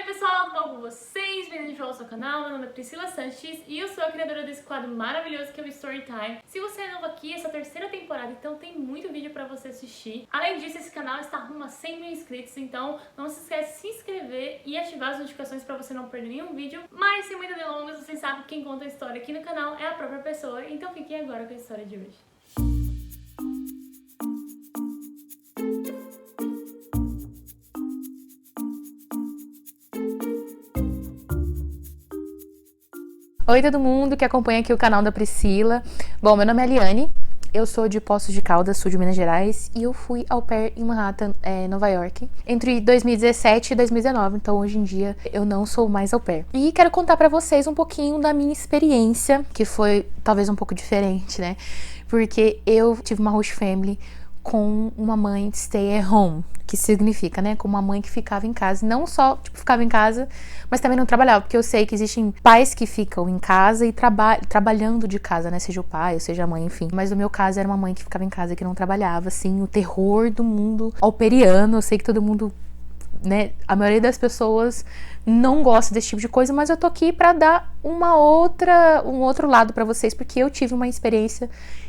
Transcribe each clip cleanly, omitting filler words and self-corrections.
pessoal, tudo bom com vocês? Bem-vindos de volta ao seu canal, meu nome é Priscila Sanches e eu sou a criadora desse quadro maravilhoso que é o Storytime. Se você é novo aqui, essa é a terceira temporada, então tem muito vídeo pra você assistir. Além disso, esse canal está rumo a 100 mil inscritos, então não se esquece de se inscrever e ativar as notificações pra você não perder nenhum vídeo. Mas sem muitas delongas, vocês sabem que quem conta a história aqui no canal é a própria pessoa, então fiquem agora com a história de hoje. Oi todo mundo que acompanha aqui o canal da Priscila. Bom, meu nome é Eliane, eu sou de Poços de Caldas, sul de Minas Gerais, e eu fui au pair em Manhattan, Nova York, entre 2017 e 2019, então hoje em dia eu não sou mais au pair. E quero contar pra vocês um pouquinho da minha experiência, que foi talvez um pouco diferente, né? Porque eu tive uma host family com uma mãe stay at home, que significa, né, com uma mãe que ficava em casa, não só, tipo, ficava em casa, mas também não trabalhava, porque eu sei que existem pais que ficam em casa e trabalhando de casa, né, seja o pai, ou seja a mãe, enfim, mas no meu caso era uma mãe que ficava em casa, que não trabalhava, assim, o terror do mundo auperiano. Eu sei que todo mundo, né, a maioria das pessoas não gosta desse tipo de coisa, mas eu tô aqui pra dar um outro lado pra vocês, porque eu tive uma experiência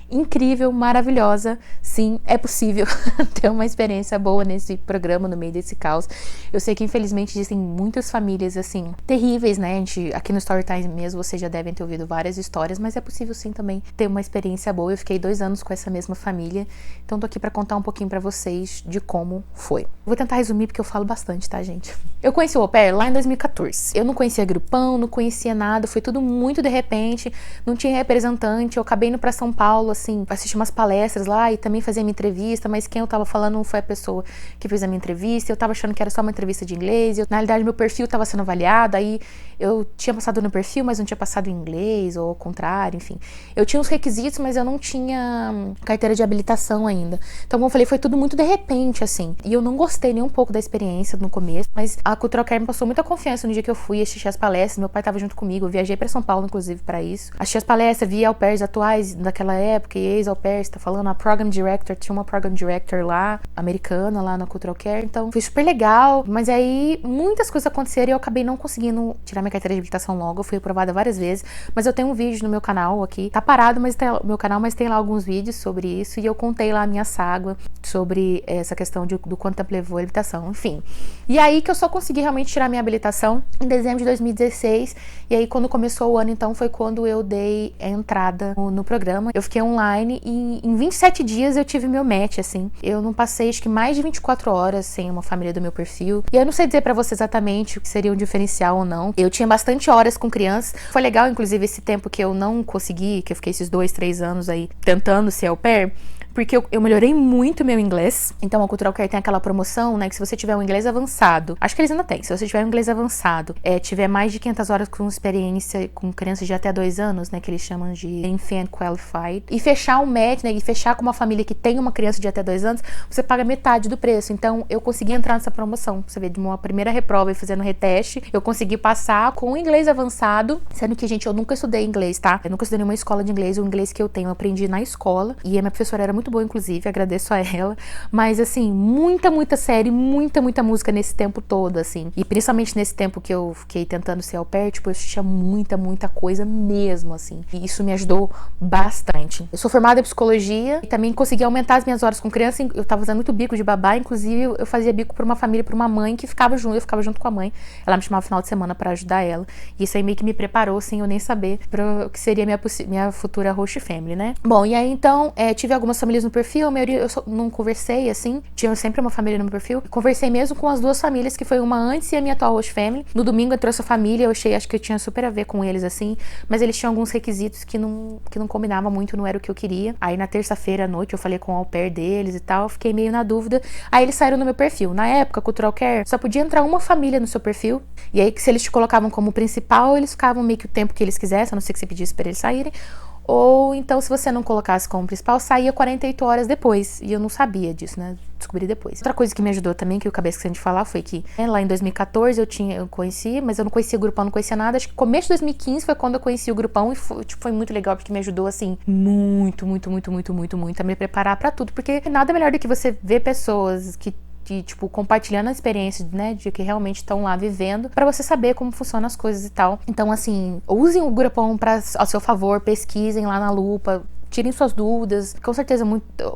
incrível, maravilhosa. Sim, é possível ter uma experiência boa nesse programa, no meio desse caos. Eu sei que infelizmente existem muitas famílias assim, terríveis, né? Aqui no Storytime mesmo, vocês já devem ter ouvido várias histórias, mas é possível sim também ter uma experiência boa. Eu fiquei 2 anos com essa mesma família, então tô aqui pra contar um pouquinho pra vocês de como foi. Vou tentar resumir porque eu falo bastante, tá, gente? Eu conheci o au pair lá em 2014. Eu não conhecia grupão, não conhecia nada, foi tudo muito de repente, não tinha representante. Eu acabei indo pra São Paulo, assim, assistir umas palestras lá e também fazer minha entrevista, mas quem eu tava falando não foi a pessoa que fez a minha entrevista. Eu tava achando que era só uma entrevista de inglês, na realidade meu perfil tava sendo avaliado, aí eu tinha passado no perfil, mas não tinha passado em inglês, ou ao contrário, enfim. Eu tinha os requisitos, mas eu não tinha carteira de habilitação ainda. Então, como eu falei, foi tudo muito de repente, assim. E eu não gostei nem um pouco da experiência no começo, mas a Cultural Care me passou muita confiança no dia que eu fui assistir as palestras. Meu pai tava junto comigo, eu viajei pra São Paulo, inclusive, pra isso. Assisti as palestras, vi au pairs atuais daquela época, e ex-au pairs, tá falando, a Program Director, tinha uma Program Director lá, americana, lá na Cultural Care. Então, foi super legal, mas aí muitas coisas aconteceram e eu acabei não conseguindo tirar minha carteira de habilitação logo. Eu fui aprovada várias vezes, mas eu tenho um vídeo no meu canal aqui, tá parado, mas tem meu canal, mas tem lá alguns vídeos sobre isso, e eu contei lá a minha saga sobre essa questão do quanto tempo levou a habilitação, enfim. E aí que eu só consegui realmente tirar minha habilitação em dezembro de 2016, e aí quando começou o ano, então, foi quando eu dei a entrada no programa. Eu fiquei online e em 27 dias eu tive meu match, assim. Eu não passei, acho que mais de 24 horas sem uma família do meu perfil. E eu não sei dizer pra você exatamente o que seria um diferencial ou não. Eu tinha bastante horas com crianças. Foi legal, inclusive, esse tempo que eu não consegui, que eu fiquei esses 2, 3 anos aí tentando ser au pair, porque eu melhorei muito meu inglês. Então a Cultural Care tem aquela promoção, né, que se você tiver um inglês avançado, acho que eles ainda têm, se você tiver um inglês avançado, tiver mais de 500 horas com experiência com crianças de até 2 anos, né, que eles chamam de Infant Qualified, e fechar um match, né, e fechar com uma família que tem uma criança de até 2 anos, você paga metade do preço. Então eu consegui entrar nessa promoção. Você vê, de uma primeira reprova e fazendo reteste, eu consegui passar com inglês avançado, sendo que, gente, eu nunca estudei inglês, tá? Eu nunca estudei nenhuma escola de inglês. O inglês que eu tenho eu aprendi na escola, e a minha professora era muito boa, inclusive, agradeço a ela, mas assim, muita série, muita música nesse tempo todo, assim, e principalmente nesse tempo que eu fiquei tentando ser au pair, tipo, eu assistia muita coisa mesmo, assim, e isso me ajudou bastante. Eu sou formada em psicologia e também consegui aumentar as minhas horas com criança. Eu tava fazendo muito bico de babá, inclusive eu fazia bico pra uma família, pra uma mãe que ficava junto, eu ficava junto com a mãe, ela me chamava no final de semana pra ajudar ela, e isso aí meio que me preparou, sem eu nem saber, pra o que seria minha futura host family, né? Bom, e aí então, tive algumas famílias no perfil, a maioria eu não conversei, assim, tinha sempre uma família no meu perfil. Conversei mesmo com as 2 famílias, que foi uma antes e a minha atual host family. No domingo entrou essa família, eu achei, acho que eu tinha super a ver com eles, assim, mas eles tinham alguns requisitos que não combinavam muito, não era o que eu queria. Aí na terça-feira à noite eu falei com o au pair deles e tal, fiquei meio na dúvida. Aí eles saíram no meu perfil. Na época, Cultural Care, só podia entrar uma família no seu perfil, e aí que se eles te colocavam como principal, eles ficavam meio que o tempo que eles quisessem, a não ser que você pedisse pra eles saírem. Ou então, se você não colocasse como principal, saía 48 horas depois. E eu não sabia disso, né? Descobri depois. Outra coisa que me ajudou também, que eu acabei esquecendo de falar, foi que lá em 2014 eu conheci, mas eu não conhecia o grupão, não conhecia nada. Acho que começo de 2015 foi quando eu conheci o grupão, e foi muito legal, porque me ajudou, assim, muito a me preparar pra tudo. Porque nada melhor do que você ver pessoas que tipo, compartilhando a experiência, né, de que realmente estão lá vivendo, pra você saber como funcionam as coisas e tal. Então, assim, usem o Groupon ao seu favor, pesquisem lá na lupa, tirem suas dúvidas, com certeza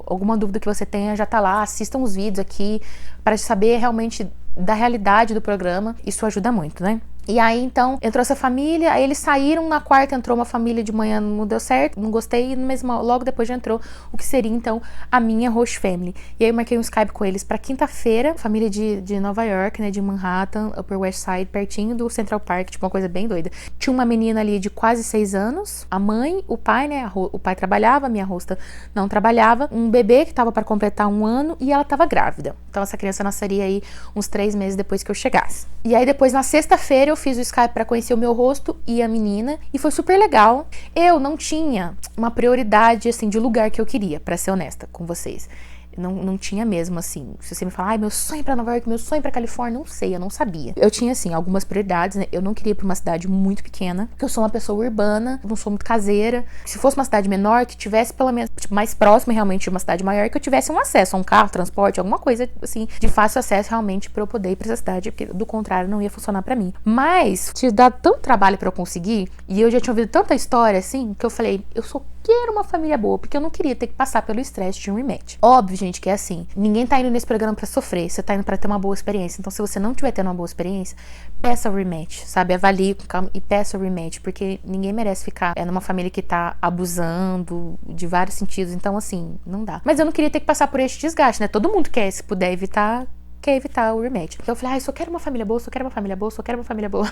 alguma dúvida que você tenha já tá lá, assistam os vídeos aqui, para saber realmente da realidade do programa, isso ajuda muito, né? E aí, então, entrou essa família, aí eles saíram, na quarta entrou uma família de manhã, não deu certo, não gostei, e logo depois já entrou o que seria, então, a minha host family. E aí eu marquei um Skype com eles pra quinta-feira, família de Nova York, né, de Manhattan, Upper West Side, pertinho do Central Park, tipo, uma coisa bem doida. Tinha uma menina ali de quase 6 anos, a mãe, o pai, né, o pai trabalhava, a minha hosta não trabalhava, um bebê que tava pra completar 1 ano e ela tava grávida. Então, essa criança nasceria aí uns 3 meses depois que eu chegasse. E aí, depois, na sexta-feira, eu fiz o Skype pra conhecer o meu rosto e a menina, e foi super legal. Eu não tinha uma prioridade, assim, de lugar que eu queria, pra ser honesta com vocês. Não tinha mesmo, assim. Se você me falar, ai, meu sonho é pra Nova York, meu sonho é pra Califórnia, não sei, eu não sabia. Eu tinha, assim, algumas prioridades, né? Eu não queria ir pra uma cidade muito pequena, porque eu sou uma pessoa urbana, não sou muito caseira. Se fosse uma cidade menor, que tivesse pelo menos, tipo, mais próxima realmente de uma cidade maior, que eu tivesse um acesso a um carro, transporte, alguma coisa, assim, de fácil acesso realmente pra eu poder ir pra essa cidade, porque do contrário não ia funcionar pra mim. Mas, tinha dado tanto trabalho pra eu conseguir, e eu já tinha ouvido tanta história, assim, que eu falei, eu só quero uma família boa, porque eu não queria ter que passar pelo estresse de um rematch. Óbvio, gente, que é assim, ninguém tá indo nesse programa pra sofrer, você tá indo pra ter uma boa experiência. Então, se você não tiver tendo uma boa experiência, peça o rematch, sabe? Avalie com calma e peça o rematch, porque ninguém merece ficar numa família que tá abusando de vários sentidos. Então, assim, não dá. Mas eu não queria ter que passar por esse desgaste, né? Todo mundo quer, se puder evitar, quer evitar o rematch. Então eu falei, eu só quero uma família boa, só quero uma família boa, só quero uma família boa.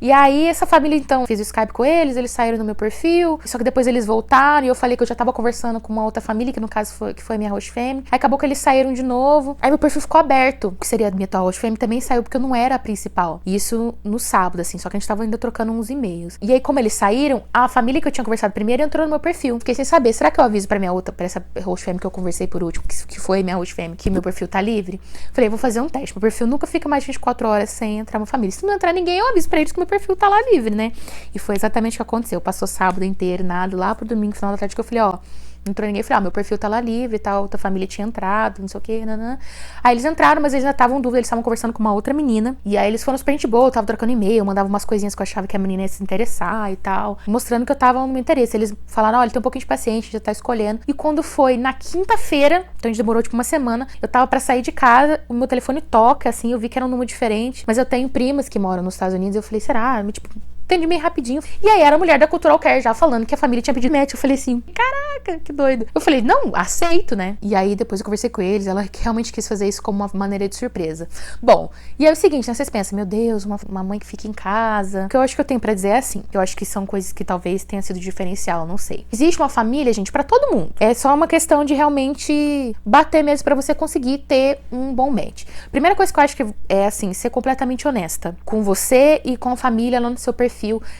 E aí essa família, então, fiz o Skype com eles saíram no meu perfil, só que depois eles voltaram e eu falei que eu já tava conversando com uma outra família, que no caso foi a minha host family. Aí acabou que eles saíram de novo, aí meu perfil ficou aberto, que seria a minha atual host family, também saiu porque eu não era a principal. Isso no sábado, assim, só que a gente tava ainda trocando uns e-mails. E aí, como eles saíram, a família que eu tinha conversado primeiro entrou no meu perfil. Fiquei sem saber, será que eu aviso pra essa host family que eu conversei por último, que foi minha host family, que meu perfil tá livre? Falei, vou fazer um teste. Meu perfil nunca fica mais de 24 horas sem entrar uma família. Se não entrar ninguém, eu aviso pra eles que meu perfil tá lá livre, né? E foi exatamente o que aconteceu. Passou sábado inteiro, nada, lá pro domingo, final da tarde, que eu falei, não entrou ninguém. Eu falei, meu perfil tá lá livre e tal, outra família tinha entrado, não sei o que, nanã. Aí eles entraram, mas eles ainda estavam em dúvida, eles estavam conversando com uma outra menina. E aí eles foram super gente boa, eu tava trocando e-mail, mandava umas coisinhas que eu achava que a menina ia se interessar e tal, mostrando que eu tava no meu interesse. Eles falaram, olha, tem um pouquinho de paciência, já tá escolhendo. E quando foi na quinta-feira, então a gente demorou tipo uma semana, eu tava pra sair de casa, o meu telefone toca, assim, eu vi que era um número diferente, mas eu tenho primas que moram nos Estados Unidos, eu falei, será? Tipo, atendi meio rapidinho. E aí era a mulher da Cultural Care já falando que a família tinha pedido match. Eu falei assim, caraca, que doido. Eu falei, não, aceito, né? E aí depois eu conversei com eles, ela realmente quis fazer isso como uma maneira de surpresa. Bom, e é o seguinte, né? Vocês pensam, meu Deus, uma mãe que fica em casa. O que eu acho que eu tenho pra dizer é assim, eu acho que são coisas que talvez tenha sido diferencial, não sei. Existe uma família, gente, pra todo mundo. É só uma questão de realmente bater mesmo pra você conseguir ter um bom match. Primeira coisa que eu acho que é, assim, ser completamente honesta com você e com a família lá no seu perfil.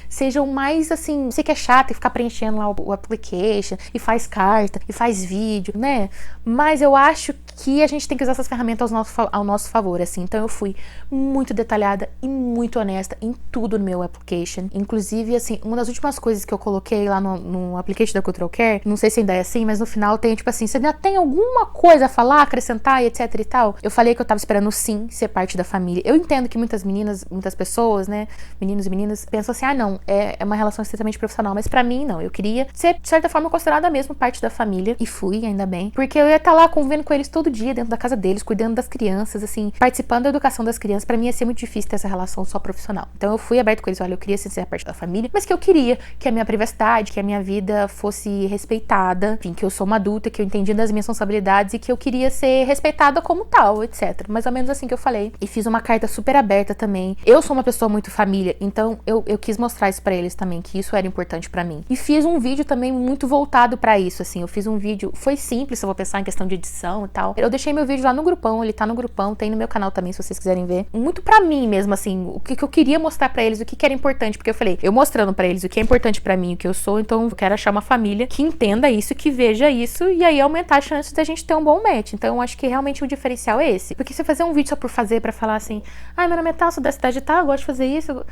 Sejam mais assim, você que é chato e ficar preenchendo lá o application e faz carta e faz vídeo, né? Mas eu acho que a gente tem que usar essas ferramentas ao nosso favor, assim. Então eu fui muito detalhada e muito honesta em tudo no meu application. Inclusive, assim, uma das últimas coisas que eu coloquei lá no application da Cultural Care, não sei se ainda é assim, mas no final tem tipo assim, você ainda tem alguma coisa a falar, acrescentar e etc e tal. Eu falei que eu tava esperando sim ser parte da família. Eu entendo que muitas meninas, muitas pessoas, né, meninos e meninas, pensam assim, não, é uma relação estritamente profissional, mas pra mim não, eu queria ser de certa forma considerada mesmo parte da família, e fui, ainda bem, porque eu ia estar lá convivendo com eles todo dia, dentro da casa deles, cuidando das crianças, assim, participando da educação das crianças. Pra mim ia ser muito difícil ter essa relação só profissional. Então eu fui aberto com eles, olha, eu queria ser parte da família, mas que eu queria que a minha privacidade, que a minha vida fosse respeitada, enfim, que eu sou uma adulta, que eu entendi das minhas responsabilidades e que eu queria ser respeitada como tal, etc. Mais ou menos assim que eu falei. E fiz uma carta super aberta também. Eu sou uma pessoa muito família, então eu quis mostrar isso pra eles também, que isso era importante pra mim. E fiz um vídeo também muito voltado pra isso, assim. Eu fiz um vídeo, foi simples, se eu vou pensar em questão de edição e tal. Eu deixei meu vídeo lá no grupão, ele tá no grupão, tem no meu canal também, se vocês quiserem ver. Muito pra mim mesmo, assim, o que eu queria mostrar pra eles, o que era importante, porque eu falei, eu mostrando pra eles o que é importante pra mim, o que eu sou, então eu quero achar uma família que entenda isso, que veja isso, e aí aumentar a chance da gente ter um bom match. Então eu acho que realmente o diferencial é esse. Porque se eu fazer um vídeo só por fazer, pra falar assim, ai, meu nome é tal, sou da cidade tal, eu gosto de fazer isso...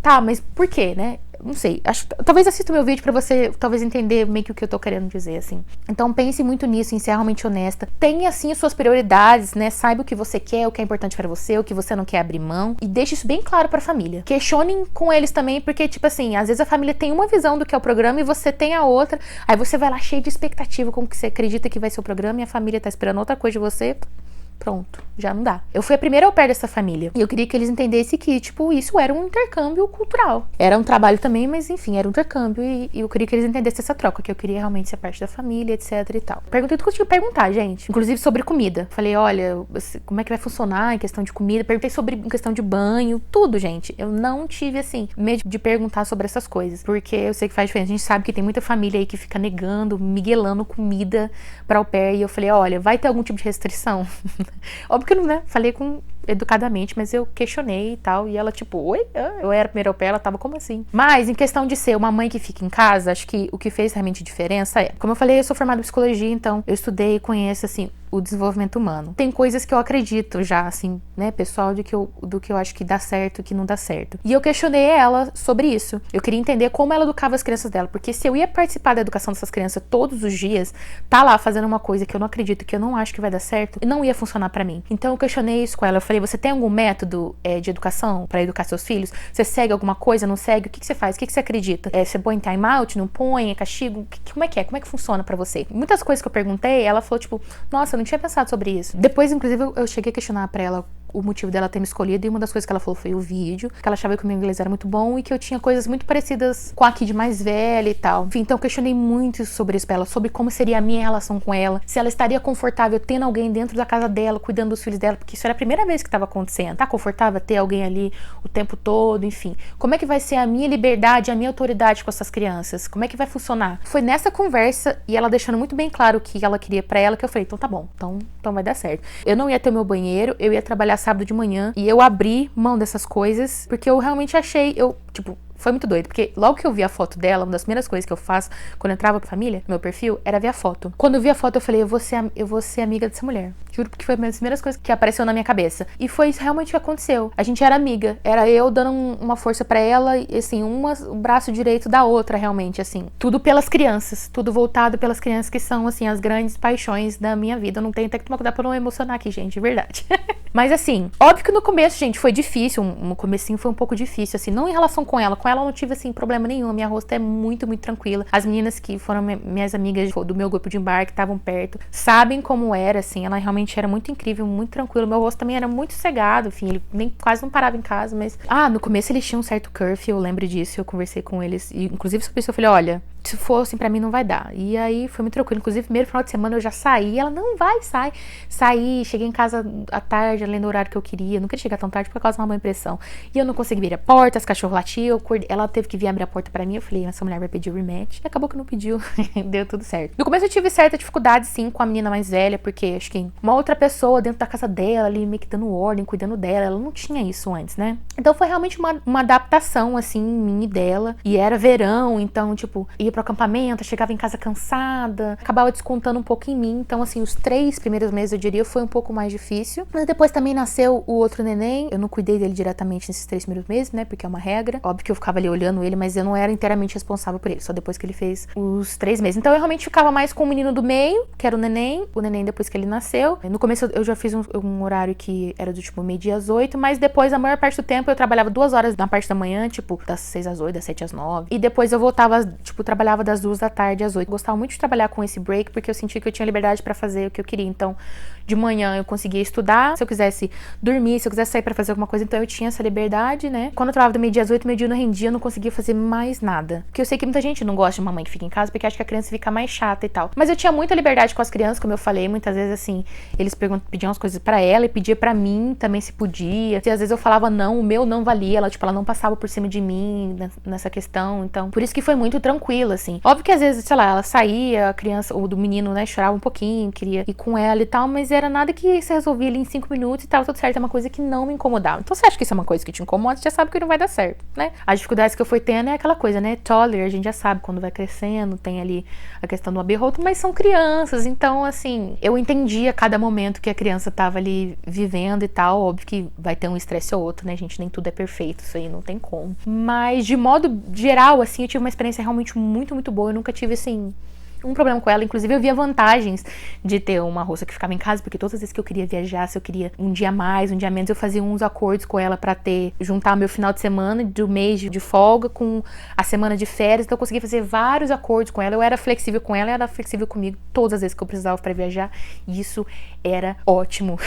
Tá, mas por quê, né? não sei, talvez assista o meu vídeo pra você, talvez entender meio que o que eu tô querendo dizer, assim. Então pense muito nisso, em ser realmente honesta. Tenha, assim, as suas prioridades, né? Saiba o que você quer, o que é importante pra você, o que você não quer abrir mão. E deixe isso bem claro pra família. Questionem com eles também, porque, tipo assim, às vezes a família tem uma visão do que é o programa e você tem a outra. Aí você vai lá cheio de expectativa com o que você acredita que vai ser o programa e a família tá esperando outra coisa de você. Pronto, já não dá. Eu fui a primeira au pair dessa família. E eu queria que eles entendessem que, tipo, isso era um intercâmbio cultural. Era um trabalho também, mas enfim, era um intercâmbio. E eu queria que eles entendessem essa troca, que eu queria realmente ser parte da família, etc e tal. Perguntei tudo que eu tinha que perguntar, gente. Inclusive sobre comida. Falei, olha, como é que vai funcionar em questão de comida. Perguntei sobre em questão de banho, tudo, gente. Eu não tive, assim, medo de perguntar sobre essas coisas. Porque eu sei que faz diferença. A gente sabe que tem muita família aí que fica negando, miguelando comida pra au pair. E eu falei, olha, vai ter algum tipo de restrição? Óbvio que eu não, né? Falei educadamente, mas eu questionei e tal. E ela, tipo, oi? Eu era a primeira au pair, ela tava como assim? Mas, em questão de ser uma mãe que fica em casa, acho que o que fez realmente diferença é, como eu falei, eu sou formada em psicologia, então eu estudei e conheço, assim, o desenvolvimento humano. Tem coisas que eu acredito já, assim, né, pessoal, do que eu acho que dá certo e que não dá certo. E eu questionei ela sobre isso. Eu queria entender como ela educava as crianças dela, porque se eu ia participar da educação dessas crianças todos os dias, tá lá fazendo uma coisa que eu não acredito, que eu não acho que vai dar certo, não ia funcionar pra mim. Então eu questionei isso com ela. Eu falei, você tem algum método de educação pra educar seus filhos? Você segue alguma coisa, não segue? O que você faz? O que você acredita? Você põe time out, não põe? É castigo? Como é que é? Como é que funciona pra você? Muitas coisas que eu perguntei, ela falou, tipo, nossa, eu não tinha pensado sobre isso. Depois, inclusive, eu cheguei a questionar pra ela o motivo dela ter me escolhido, e uma das coisas que ela falou foi o vídeo, que ela achava que o meu inglês era muito bom e que eu tinha coisas muito parecidas com a Kid mais velha e tal. Enfim, então eu questionei muito sobre isso pra ela, sobre como seria a minha relação com ela, se ela estaria confortável tendo alguém dentro da casa dela, cuidando dos filhos dela, porque isso era a primeira vez que estava acontecendo. Tá confortável ter alguém ali o tempo todo, enfim. Como é que vai ser a minha liberdade, a minha autoridade com essas crianças? Como é que vai funcionar? Foi nessa conversa, e ela deixando muito bem claro o que ela queria pra ela, que eu falei, então tá bom, então vai dar certo. Eu não ia ter meu banheiro, eu ia trabalhar sábado de manhã, e eu abri mão dessas coisas, porque eu realmente achei, foi muito doido, porque logo que eu vi a foto dela, uma das primeiras coisas que eu faço quando eu entrava pra família, meu perfil, era ver a foto. Quando eu vi a foto, eu falei, eu vou ser amiga dessa mulher. Juro, porque foi uma das primeiras coisas que apareceu na minha cabeça. E foi isso realmente o que aconteceu. A gente era amiga. Era eu dando uma força pra ela, e assim, o braço direito da outra, realmente, assim. Tudo pelas crianças. Tudo voltado pelas crianças, que são, assim, as grandes paixões da minha vida. Eu não tenho até que tomar cuidado pra não emocionar aqui, gente, de verdade. Mas, assim, óbvio que no começo, gente, foi difícil. No comecinho foi um pouco difícil, assim. Não em relação com ela. Com ela eu não tive, assim, problema nenhum. A minha rosto é muito, muito tranquila. As meninas que foram minhas amigas do meu grupo de embarque, estavam perto, sabem como era, assim. Ela realmente era muito incrível, muito tranquilo. Meu rosto também era muito cegado, enfim, ele nem quase não parava em casa, mas... no começo eles tinham um certo curfew, eu lembro disso, eu conversei com eles, e inclusive sobre isso eu falei, olha, se for assim pra mim não vai dar. E aí foi muito tranquilo, inclusive primeiro final de semana eu já saí, ela, não vai, sai. Saí, cheguei em casa à tarde, além do horário que eu queria, não queria chegar tão tarde por causa de uma boa impressão. E eu não consegui abrir a porta, as cachorros latiam, ela teve que vir abrir a porta pra mim, eu falei, essa mulher vai pedir o rematch. E acabou que não pediu, deu tudo certo. No começo eu tive certa dificuldade, sim, com a menina mais velha, porque acho que uma outra pessoa dentro da casa dela, ali meio que dando ordem, cuidando dela, ela não tinha isso antes, né? Então foi realmente uma adaptação, assim, minha e dela. E era verão, então, tipo, ia pro acampamento, chegava em casa cansada, acabava descontando um pouco em mim. Então, assim, os 3 primeiros meses, eu diria, foi um pouco mais difícil. Mas depois também nasceu o outro neném. Eu não cuidei dele diretamente nesses 3 primeiros meses, né? Porque é uma regra. Óbvio que eu ficava ali olhando ele, mas eu não era inteiramente responsável por ele. Só depois que ele fez os 3 meses. Então, eu realmente ficava mais com o menino do meio, que era o neném depois que ele nasceu. No começo, eu já fiz um horário que era do tipo meio-dia às 8, mas depois, a maior parte do tempo, eu trabalhava 2 horas na parte da manhã, tipo, das 6 às 8, das 7 às 9. E depois eu voltava, tipo, trabalhava das 2 da tarde às 8. Eu gostava muito de trabalhar com esse break, porque eu sentia que eu tinha liberdade pra fazer o que eu queria. Então, de manhã eu conseguia estudar, se eu quisesse dormir, se eu quisesse sair pra fazer alguma coisa, então eu tinha essa liberdade, né? Quando eu trabalhava do meio-dia às 8, meio-dia não rendia, eu não conseguia fazer mais nada. Porque eu sei que muita gente não gosta de uma mãe que fica em casa, porque acha que a criança fica mais chata e tal. Mas eu tinha muita liberdade com as crianças, como eu falei, muitas vezes, assim, eles pediam as coisas pra ela e pedia pra mim também se podia. E às vezes eu falava não, o meu não valia, ela não passava por cima de mim nessa questão. Então, por isso que foi muito tranquilo, assim. Óbvio que às vezes, sei lá, ela saía, a criança, ou do menino, né, chorava um pouquinho, queria ir com ela e tal, mas era nada que se resolvia ali em 5 minutos e tava tudo certo, é uma coisa que não me incomodava. Então você acha que isso é uma coisa que te incomoda, você já sabe que não vai dar certo, né? As dificuldades que eu fui tendo é aquela coisa, né? Toddler, a gente já sabe, quando vai crescendo, tem ali a questão do abirroto, mas são crianças, então assim, eu entendia cada momento que a criança tava ali vivendo e tal, óbvio que vai ter um estresse ou outro, né, gente? Nem tudo é perfeito, isso aí não tem como. Mas de modo geral, assim, eu tive uma experiência realmente muito, muito boa, eu nunca tive, assim, um problema com ela. Inclusive eu via vantagens de ter uma russa que ficava em casa, porque todas as vezes que eu queria viajar, se eu queria um dia mais, um dia menos, eu fazia uns acordos com ela pra juntar meu final de semana do mês de folga com a semana de férias. Então eu conseguia fazer vários acordos com ela, eu era flexível com ela, ela era flexível comigo todas as vezes que eu precisava pra viajar, e isso era ótimo.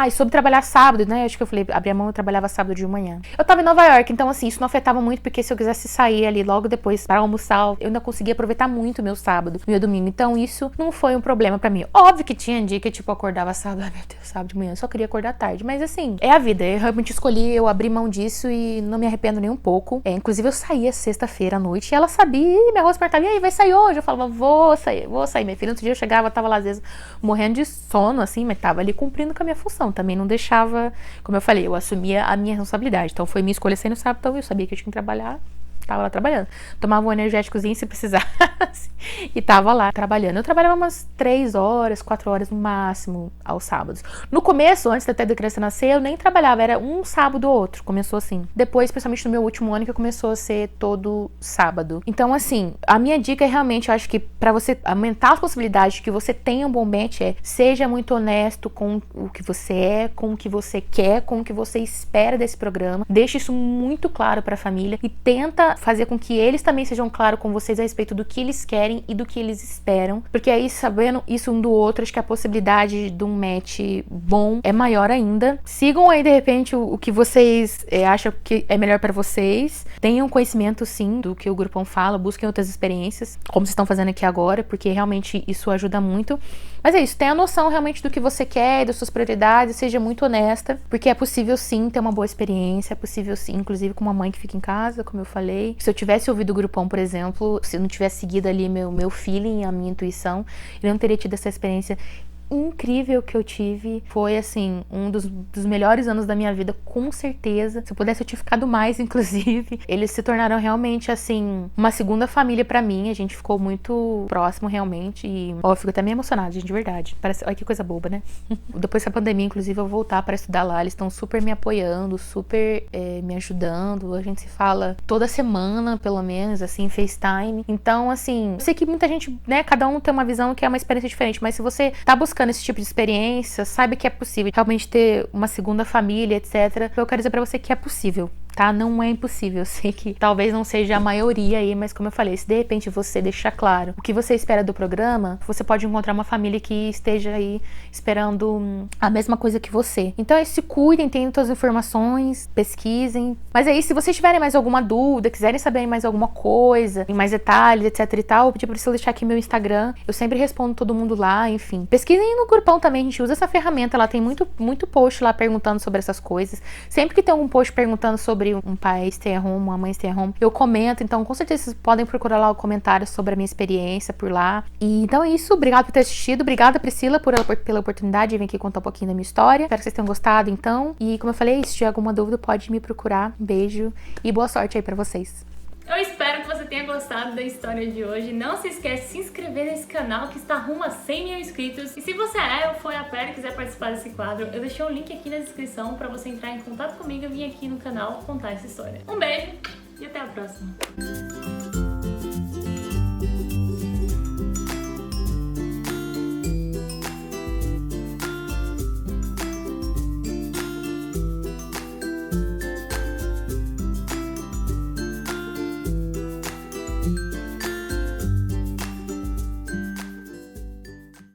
E sobre trabalhar sábado, né, acho que eu falei, abri a mão, eu trabalhava sábado de manhã. Eu tava em Nova York, então assim, isso não afetava muito, porque se eu quisesse sair ali logo depois para almoçar, eu ainda conseguia aproveitar muito o meu sábado, meu domingo, então isso não foi um problema pra mim. Óbvio que tinha dia que tipo, eu acordava sábado, meu Deus, sábado de manhã, eu só queria acordar tarde, mas assim, é a vida, eu realmente escolhi, eu abri mão disso e não me arrependo nem um pouco. Inclusive eu saía sexta-feira à noite e ela sabia, e minha avó perguntava, e aí, vai sair hoje? Eu falava, vou sair, minha filha. Outro dia eu chegava, tava lá às vezes morrendo de sono, assim, mas tava ali cumprindo com a minha função, também não deixava, como eu falei, eu assumia a minha responsabilidade, então foi minha escolha sair no sábado, então eu sabia que eu tinha que trabalhar, tava lá trabalhando. Tomava um energéticozinho se precisasse e tava lá trabalhando. Eu trabalhava umas 3 horas, 4 horas no máximo aos sábados. No começo, antes até da criança nascer, eu nem trabalhava, era um sábado ou outro, começou assim. Depois, principalmente no meu último ano, que começou a ser todo sábado. Então, assim, a minha dica é realmente, eu acho que pra você aumentar as possibilidades de que você tenha um bom match, seja muito honesto com o que você é, com o que você quer, com o que você espera desse programa. Deixe isso muito claro pra família e tenta fazer com que eles também sejam claros com vocês a respeito do que eles querem e do que eles esperam, porque aí, sabendo isso um do outro, acho que a possibilidade de um match bom é maior ainda. Sigam aí, de repente, o que vocês acham que é melhor pra vocês, tenham conhecimento, sim, do que o grupão fala, busquem outras experiências, como vocês estão fazendo aqui agora, porque realmente isso ajuda muito. Mas é isso, tenha noção realmente do que você quer, das suas prioridades, seja muito honesta, porque é possível sim ter uma boa experiência, é possível sim, inclusive com uma mãe que fica em casa, como eu falei. Se eu tivesse ouvido o grupão, por exemplo, se eu não tivesse seguido ali meu feeling, a minha intuição, eu não teria tido essa experiência incrível que eu tive. Foi assim, um dos melhores anos da minha vida, com certeza. Se eu pudesse eu tinha ficado mais, inclusive. Eles se tornaram realmente assim uma segunda família pra mim, a gente ficou muito próximo realmente e eu fico até meio emocionada, gente, de verdade. Parece, olha que coisa boba, né? Depois da pandemia, inclusive, eu vou voltar pra estudar lá, eles estão super me apoiando, super me ajudando, a gente se fala toda semana, pelo menos, assim, FaceTime. Então, assim, eu sei que muita gente, né, cada um tem uma visão que é uma experiência diferente, mas se você tá buscando esse tipo de experiência, saiba que é possível realmente ter uma segunda família, etc. Eu quero dizer pra você que é possível, tá? Não é impossível. Eu sei que talvez não seja a maioria aí, mas como eu falei, se de repente você deixar claro o que você espera do programa, você pode encontrar uma família que esteja aí esperando a mesma coisa que você. Então, se cuidem, tenham todas as informações, pesquisem. Mas aí, se vocês tiverem mais alguma dúvida, quiserem saber mais alguma coisa, em mais detalhes, etc e tal, eu pedi pra você deixar aqui meu Instagram. Eu sempre respondo todo mundo lá, enfim. Pesquisem no grupão também, a gente usa essa ferramenta, lá tem muito post lá perguntando sobre essas coisas. Sempre que tem algum post perguntando sobre um pai stay at home, uma mãe stay at home, eu comento, então com certeza vocês podem procurar lá o comentário sobre a minha experiência por lá. E então é isso, obrigada por ter assistido, obrigada Priscila pela oportunidade de vir aqui contar um pouquinho da minha história. Espero que vocês tenham gostado, então. E como eu falei, se tiver alguma dúvida, pode me procurar. Um beijo e boa sorte aí pra vocês. Eu espero que você tenha gostado da história de hoje. Não se esquece de se inscrever nesse canal que está rumo a 100 mil inscritos. E se você ou foi a pé e quiser participar desse quadro, eu deixei o link aqui na descrição para você entrar em contato comigo e vir aqui no canal contar essa história. Um beijo e até a próxima!